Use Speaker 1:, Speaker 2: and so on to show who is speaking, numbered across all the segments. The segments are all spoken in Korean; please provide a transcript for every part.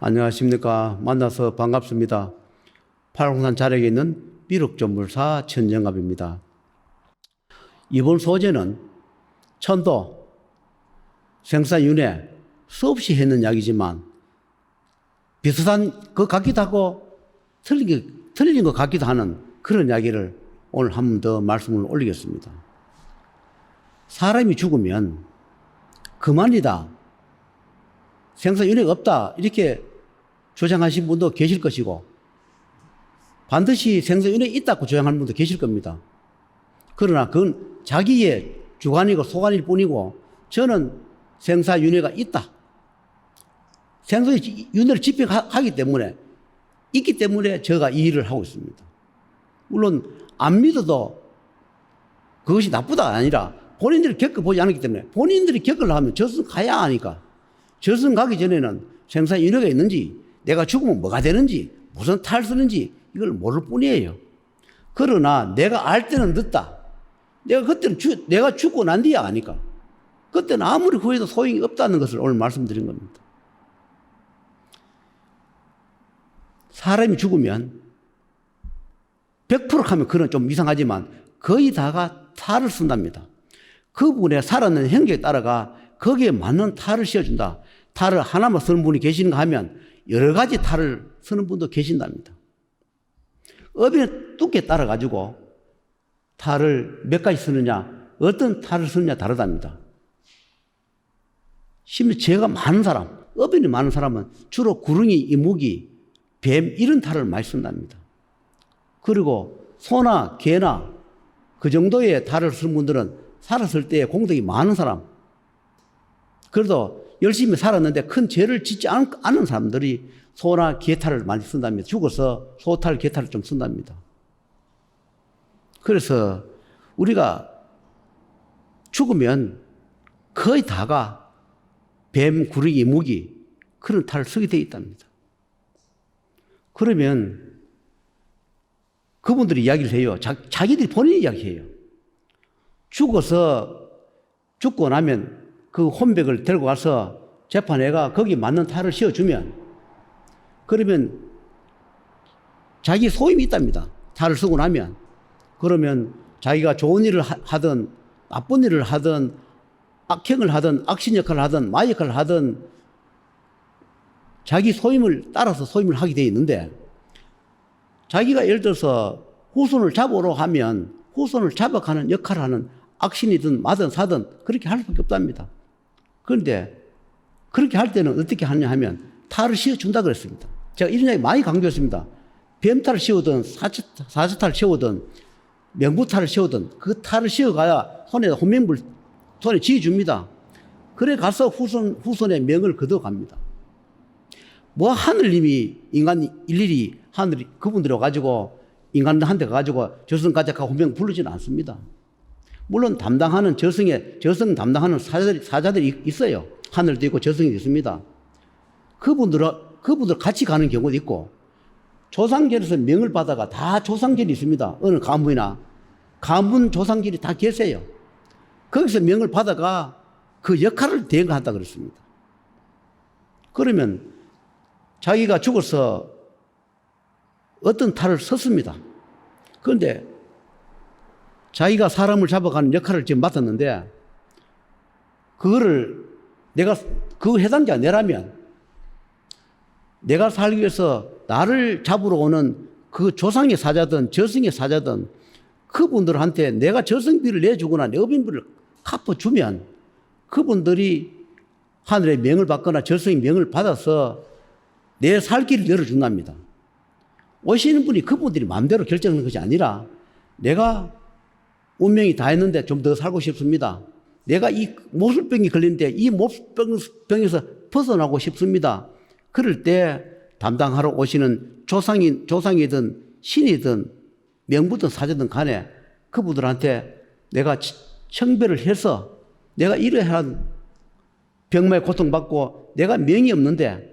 Speaker 1: 안녕하십니까. 만나서 반갑습니다. 팔공산 자락에 있는 비륵조물사 천정갑입니다. 이번 소재는 천도, 생사윤회 수없이 했는 이야기지만 비슷한 것 같기도 하고 틀린 것 같기도 하는 그런 이야기를 오늘 한 번 더 말씀을 올리겠습니다. 사람이 죽으면 그만이다, 생사윤회가 없다 이렇게 주장하신 분도 계실 것이고 반드시 생사윤회가 있다고 주장하는 분도 계실 겁니다. 그러나 그건 자기의 주관이고 소관일 뿐이고 저는 생사윤회가 있다, 생사윤회를 집행하기 때문에 있기 때문에 제가 이 일을 하고 있습니다. 물론 안 믿어도 그것이 나쁘다가 아니라 본인들이 겪어보지 않았기 때문에 본인들이 겪으려 하면 저승 가야 하니까 저승 가기 전에는 생사윤회가 있는지 내가 죽으면 뭐가 되는지 무슨 탈을 쓰는지 이걸 모를 뿐이에요. 그러나 내가 알 때는 늦다. 내가 그때는 내가 죽고 난 뒤에 아니까 그때는 아무리 후회도 소용이 없다는 것을 오늘 말씀드린 겁니다. 사람이 죽으면 100% 하면 그건 좀 이상하지만 거의 다가 탈을 쓴답니다. 그분의 살았는 행적에 따라가 거기에 맞는 탈을 씌워준다. 탈을 하나만 쓰는 분이 계시는가 하면 여러 가지 탈을 쓰는 분도 계신답니다. 업의 두께에 따라 가지고 탈을 몇 가지 쓰느냐, 어떤 탈을 쓰느냐 다르답니다. 심지어 죄가 많은 사람, 업인이 많은 사람은 주로 구릉이, 이무기, 뱀 이런 탈을 많이 쓴답니다. 그리고 소나 개나 그 정도의 탈을 쓰는 분들은 살았을 때 공덕이 많은 사람, 그래도 열심히 살았는데 큰 죄를 짓지 않은 사람들이 소나 개 탈을 많이 쓴답니다. 죽어서 소 탈, 개 탈을 좀 쓴답니다. 그래서 우리가 죽으면 거의 다가 뱀, 구르기, 무기 그런 탈을 쓰게 되어 있답니다. 그러면 그분들이 이야기를 해요. 자기들이 본인이 이야기해요. 죽고 나면 그 혼백을 들고 가서 재판회가 거기 맞는 탈을 씌워주면 그러면 자기 소임이 있답니다. 탈을 쓰고 나면 그러면 자기가 좋은 일을 하든 나쁜 일을 하든 악행을 하든 악신 역할을 하든 마 역할을 하든 자기 소임을 따라서 소임을 하게 되어 있는데 자기가 예를 들어서 후손을 잡으러 하면 후손을 잡아가는 역할을 하는 악신이든 마든 사든 그렇게 할 수밖에 없답니다. 그런데 그렇게 할 때는 어떻게 하냐 하면 탈을 씌워준다 그랬습니다. 제가 이런 이야기 많이 강조했습니다. 뱀탈을 씌우든 사자탈을 씌우든 명부탈을 씌우든 그 탈을 씌워가야 혼명불 손에 쥐어줍니다. 그래 가서 후손의 명을 거둬갑니다. 뭐 하늘님이 인간 일일이 하늘이 그분들이 와가지고 인간한테 가가지고 저승 가자고 혼명 부르지는 않습니다. 물론 담당하는 저승 담당하는 사자들이 있어요. 하늘도 있고 저승이 있습니다. 그분들 같이 가는 경우도 있고 조상절에서 명을 받아가 다 조상절이 있습니다. 어느 가문 조상절이 다 계세요. 거기서 명을 받아가 그 역할을 대행한다 그랬습니다. 그러면 자기가 죽어서 어떤 탈을 썼습니다. 그런데 자기가 사람을 잡아가는 역할을 지금 맡았는데 그거를 그 해당자가 내라면 내가 살기 위해서 나를 잡으러 오는 그 조상의 사자든 저승의 사자든 그분들한테 내가 저승비를 내주거나 내 업인비를 갚아주면 그분들이 하늘의 명을 받거나 저승의 명을 받아서 내 살 길을 열어준답니다. 오시는 분이 그분들이 마음대로 결정하는 것이 아니라 내가 운명이 다 했는데 좀 더 살고 싶습니다. 내가 이 모술병이 걸리는데 이 모술병에서 벗어나고 싶습니다. 그럴 때 담당하러 오시는 조상이든 신이든 명부든 사자든 간에 그분들한테 내가 청배를 해서 내가 이러한 병마에 고통받고 내가 명이 없는데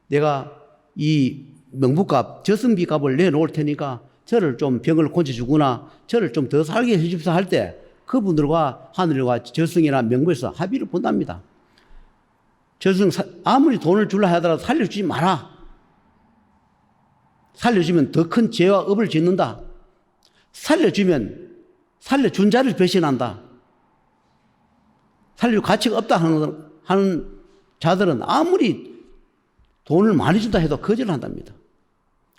Speaker 1: 내가 이 명부값, 저승비값을 내놓을 테니까 저를 좀 병을 고쳐주거나 저를 좀 더 살게 해주십사 할 때 그분들과 하늘과 저승이나 명부에서 합의를 본답니다. 저승 아무리 돈을 줄라 하더라도 살려주지 마라. 살려주면 더 큰 죄와 업을 짓는다. 살려주면 살려준 자를 배신한다. 살려줄 가치가 없다 하는 자들은 아무리 돈을 많이 준다 해도 거절한답니다.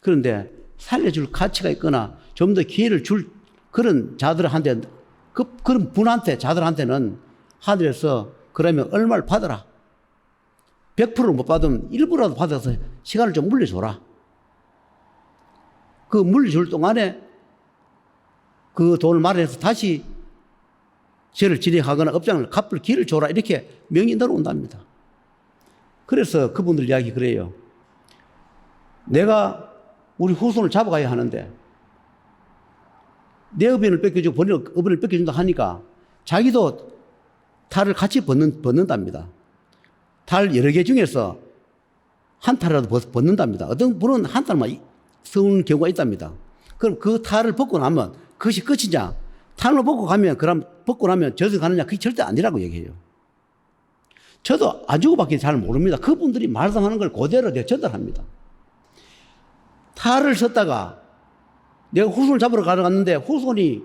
Speaker 1: 그런데 살려줄 가치가 있거나 좀 더 기회를 줄 그런 자들한테, 그런 분한테, 자들한테는 하늘에서 그러면 얼마를 받아라. 100%를 못 받으면 일부라도 받아서 시간을 좀 물려줘라. 그 물려줄 동안에 그 돈을 마련해서 다시 죄를 진행하거나 업장을 갚을 기회를 줘라. 이렇게 명이 내려온답니다. 그래서 그분들 이야기 그래요. 내가 우리 후손을 잡아가야 하는데 내 의견을 뺏겨주고 본인 의견을 뺏겨준다 하니까 자기도 탈을 같이 벗는답니다. 탈 여러 개 중에서 한 탈이라도 벗는답니다. 어떤 분은 한 탈만 쓰는 경우가 있답니다. 그럼 그 탈을 벗고 나면 그것이 끝이냐? 탈을 벗고 나면 저승 가느냐? 그게 절대 아니라고 얘기해요. 저도 안 주고받기 잘 모릅니다. 그분들이 말씀하는 걸 그대로 내가 전달합니다. 탈을 썼다가 내가 후손을 잡으러 갔는데 후손이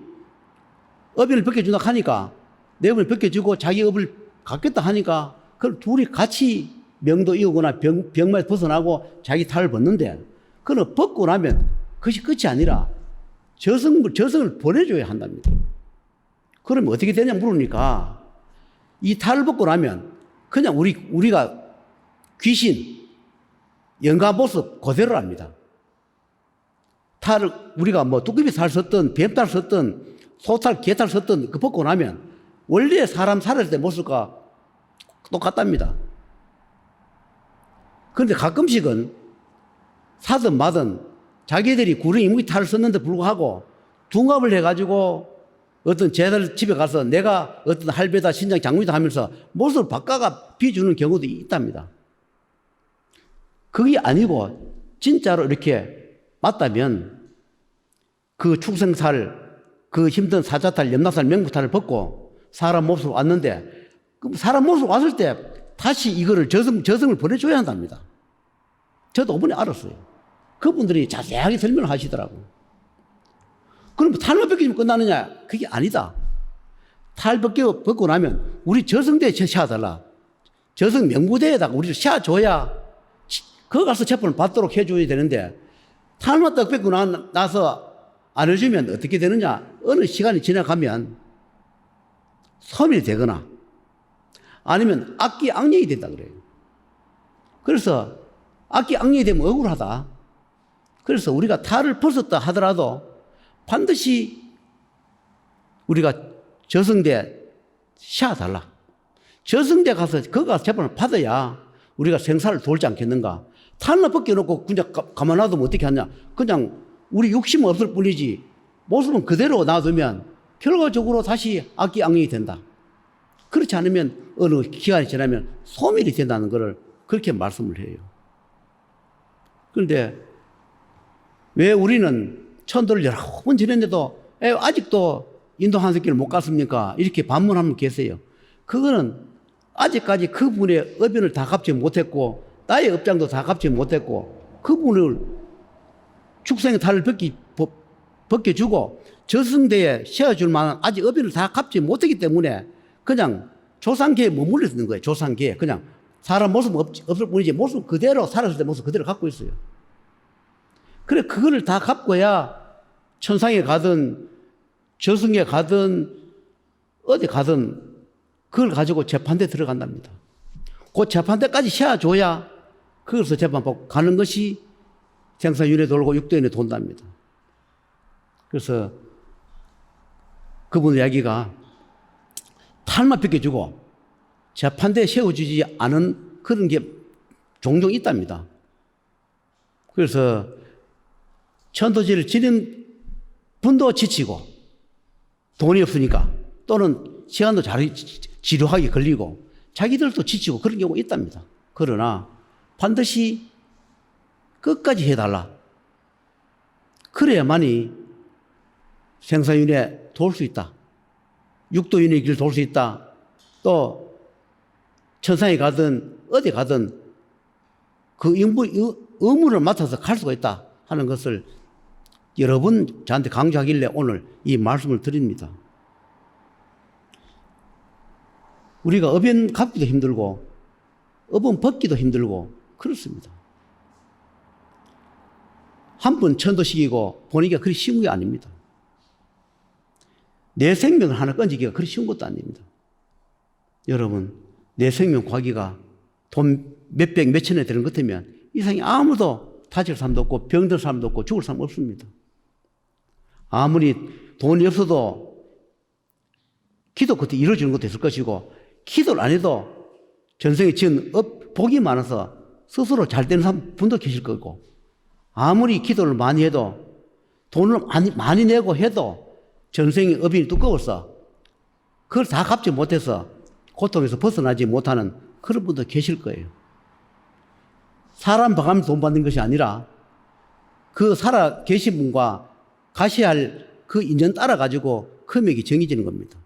Speaker 1: 업인을 벗겨준다 하니까 내 업을 벗겨주고 자기 업을 갖겠다 하니까 그럼 둘이 같이 명도 이어거나 병마에 벗어나고 자기 탈을 벗는데 그는 벗고 나면 그것이 끝이 아니라 저승을 보내줘야 한답니다. 그러면 어떻게 되냐 물으니까 이 탈을 벗고 나면 그냥 우리가 귀신, 영가 모습 그대로랍니다. 탈을 우리가 뭐 뚜껑이 살 썼던 뱀탈 썼던 소탈, 개탈 썼던 그 벗고 나면 원래 사람 살았을 때 모습과 똑같답니다. 그런데 가끔씩은 사든 마든 자기들이 구렁이 무기탈을 썼는데 불구하고 둔갑을 해가지고 어떤 제자들 집에 가서 내가 어떤 할배다 신장 장군이다 하면서 모습을 바꿔가 비주는 경우도 있답니다. 그게 아니고 진짜로 이렇게 맞다면 그 축생살, 그 힘든 사자탈, 염라살, 명부탈을 벗고 사람 모습으로 왔는데 사람 모습으로 왔을 때 다시 이거를 저승을 보내줘야 한답니다. 저도 이번에 알았어요. 그분들이 자세하게 설명을 하시더라고요. 그럼 탈만 벗기면 끝나느냐? 그게 아니다. 탈 벗고 나면 우리 저승대에 씌워달라. 저승 명부대에다가 우리를 씌워줘야 거기 가서 재판을 받도록 해줘야 되는데 탈만 딱 벗고 나서 안 해주면 어떻게 되느냐? 어느 시간이 지나가면 섬이 되거나 아니면 악기 악령이 된다 그래요. 그래서 악기 악령이 되면 억울하다. 그래서 우리가 탈을 벗었다 하더라도 반드시 우리가 저승대 씌워달라. 저승대 가서 거기 가서 재판을 받아야 우리가 생사를 돌지 않겠는가. 탈만 벗겨놓고 그냥 가만 놔두면 어떻게 하냐. 그냥 우리 욕심은 없을 뿐이지 모습은 그대로 놔두면 결과적으로 다시 악기 악령이 된다. 그렇지 않으면 어느 기간이 지나면 소멸이 된다는 것을 그렇게 말씀을 해요. 그런데 왜 우리는 천도를 여러 번 지냈는데도 아직도 인도 한석길을 못 갔습니까? 이렇게 반문하는 분 계세요. 그거는 아직까지 그분의 의변을 다 갚지 못했고 나의 업장도 다 갚지 못했고 그분을 축생의 탈을 벗겨주고 저승대에 씌워줄 만한 아직 의변을 다 갚지 못했기 때문에 그냥 조상계에 머물러 있는 거예요. 조상계에. 그냥 사람 모습 없을 뿐이지 모습 그대로 살았을 때 모습 그대로 갖고 있어요. 그래 그거를 다 갚고야 천상에 가든 저승에 가든 어디 가든 그걸 가지고 재판대에 들어간답니다. 그 재판대까지 씌워줘야 거기서 재판받고 가는 것이 생사윤회 돌고 육도윤회 돈답니다. 그래서 그분 이야기가 탈만 벗겨주고 재판대에 세워주지 않은 그런 게 종종 있답니다. 그래서 천도제를 지는 분도 지치고 돈이 없으니까 또는 시간도 지루하게 걸리고 자기들도 지치고 그런 경우가 있답니다. 그러나 반드시 끝까지 해달라. 그래야만이 생사윤회 돌 수 있다. 육도윤회 길 돌 수 있다. 또 천상에 가든 어디 가든 그 의무를 맡아서 갈 수가 있다 하는 것을 여러 번 저한테 강조하길래 오늘 이 말씀을 드립니다. 우리가 어변 갚기도 힘들고 어번 벗기도 힘들고 그렇습니다. 한 번 천도시키고 보니까 그리 쉬운 게 아닙니다. 내 생명을 하나 건지기가 그리 쉬운 것도 아닙니다. 여러분, 내 생명 구하기가 돈 몇백 몇천에 되는 것 같으면 이 세상에 아무도 다칠 사람도 없고 병들 사람도 없고 죽을 사람 없습니다. 아무리 돈이 없어도 기도 끝에 이루어지는 것도 있을 것이고 기도를 안 해도 전생에 지은 복이 많아서 스스로 잘 되는 분도 계실 거고 아무리 기도를 많이 해도 돈을 많이 내고 해도 전생의 업이 두꺼워서 그걸 다 갚지 못해서 고통에서 벗어나지 못하는 그런 분도 계실 거예요. 사람 봐가면서 돈 받는 것이 아니라 그 살아 계신 분과 가셔야 할 그 인연 따라가지고 금액이 정해지는 겁니다.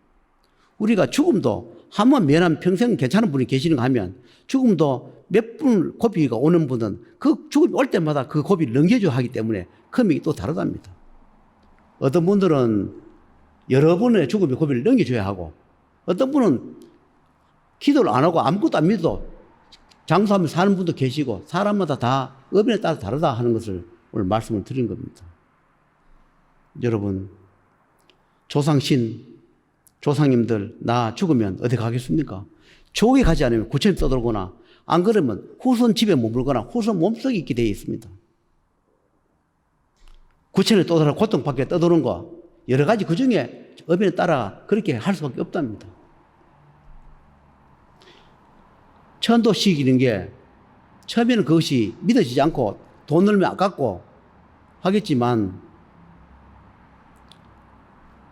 Speaker 1: 우리가 죽음도 한 번 면하면 평생 괜찮은 분이 계시는가 하면 죽음도 몇 분 고비가 오는 분은 그 죽음이 올 때마다 그 고비를 넘겨줘야 하기 때문에 금액이 또 다르답니다. 어떤 분들은 여러 번의 죽음의 고비를 넘겨줘야 하고 어떤 분은 기도를 안 하고 아무것도 안 믿어도 장수하면서 사는 분도 계시고 사람마다 다 업인에 따라 다르다 하는 것을 오늘 말씀을 드린 겁니다. 여러분, 조상신, 조상님들 나 죽으면 어디 가겠습니까? 조국에 가지 않으면 구천에 떠돌거나 안 그러면 후손 집에 머물거나 후손 몸속에 있게 되어 있습니다. 구천에 떠돌아 고통받게 떠도는 거 여러 가지 그 중에 업인에 따라 그렇게 할 수밖에 없답니다. 천도시키는 게 처음에는 그것이 믿어지지 않고 돈 넣으면 아깝고 하겠지만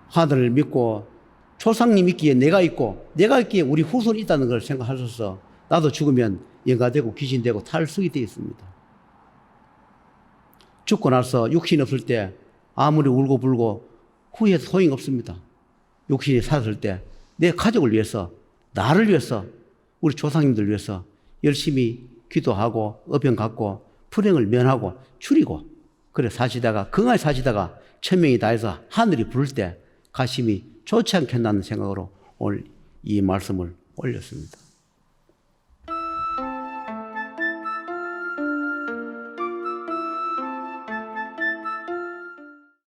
Speaker 1: 하늘을 믿고 조상님 있기에 내가 있고 내가 있기에 우리 후손이 있다는 걸 생각하셔서 나도 죽으면 영가되고 귀신되고 탈수이 되어 있습니다. 죽고 나서 육신이 없을 때 아무리 울고 불고 후회해서 소용없습니다. 육신이 살았을 때 내 가족을 위해서 나를 위해서 우리 조상님들 위해서 열심히 기도하고 어병 갖고 불행을 면하고 줄이고 그래 사시다가 건강히 사시다가 천명이 다해서 하늘이 부를 때 가심이 좋지 않겠나는 생각으로 오늘 이 말씀을 올렸습니다.